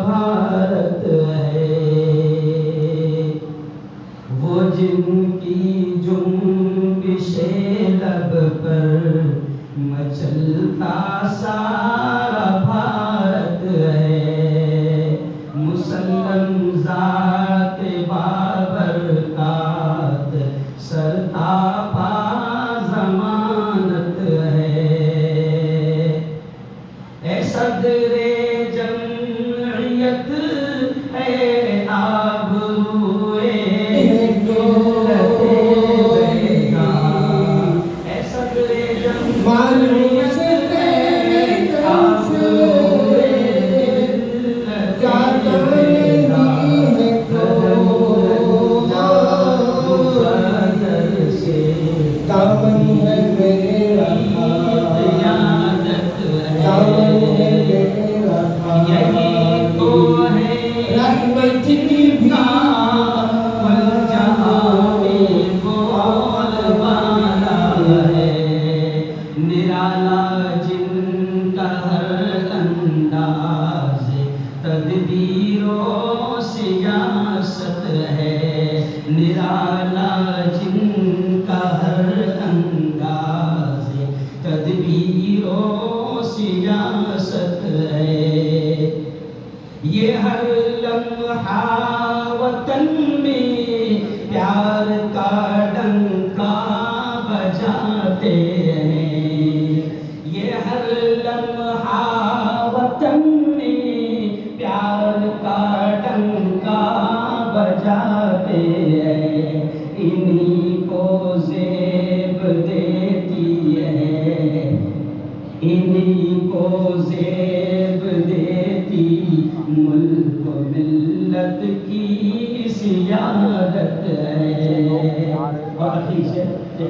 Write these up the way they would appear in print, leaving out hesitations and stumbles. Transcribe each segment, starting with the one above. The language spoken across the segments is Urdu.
بھارت ہے وہ جن کی جنبش لب پر مچلتا سارا بھارت ہے مسلم ذات بابرکات سرتاپا ضمانت ہے اے صدر جمعیت اے آبروئے ملت بیگاں اے صدر جمعیت اے آبروئے ملت بیگاں بدر سے دامن ہے میرا قیادت ہے یہی تو ہے رحمت کی والجہاں میں بول بالا ہے نرالا جن کا ہر انداز تدبیر و سیاست ہے نرالا جن کا ہر انداز تدبیر و سیاست ہے یہ ہر لمحہ وطن میں پیار کا ڈنکا بجاتے ہیں یہ ہر لمحہ وطن میں پیار کا ڈنکا بجاتے ہیں انہی کو زیب دیتی ہے انہی کو زیب دیتی ملک و ملت کی سیادت ہے اور اخیر سے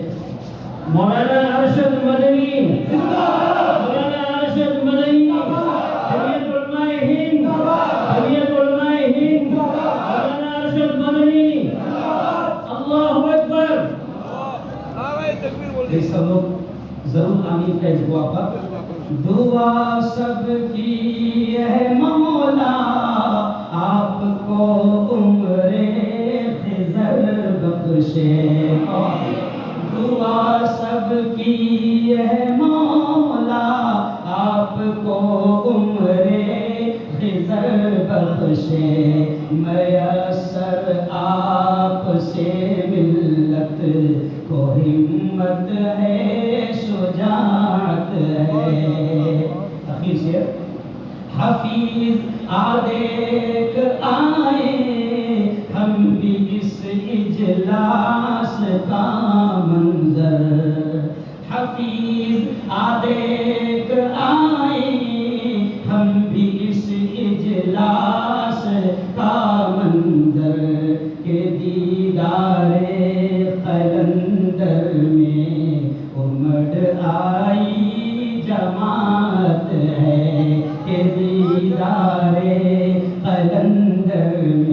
مولانا ارشد مدنی مولانا ارشد مدنی جمعیت علماء ہند جمعیت علماء ہند مولانا ارشد مدنی اللہ اکبر یہ سب لوگ ضرور آمین کا دعا پر دعا سب کی ہے مولا آپ کو عمر خضر بخشے دعا سب کی ہے مولا آپ کو عمر خضر بخشے میسر آپ سے ملت کو ہمت ہے شجاعت ہے اخیر سے حفیظ آدیک آئے ہم بھی اس اجلاس کا منظر حفیظ آدیک آئے ہم بھی اس اجلاس کا منظر کہ دیدار قلندر میں امڑ آئی جماعت ہے کہ دیدار قلندر میں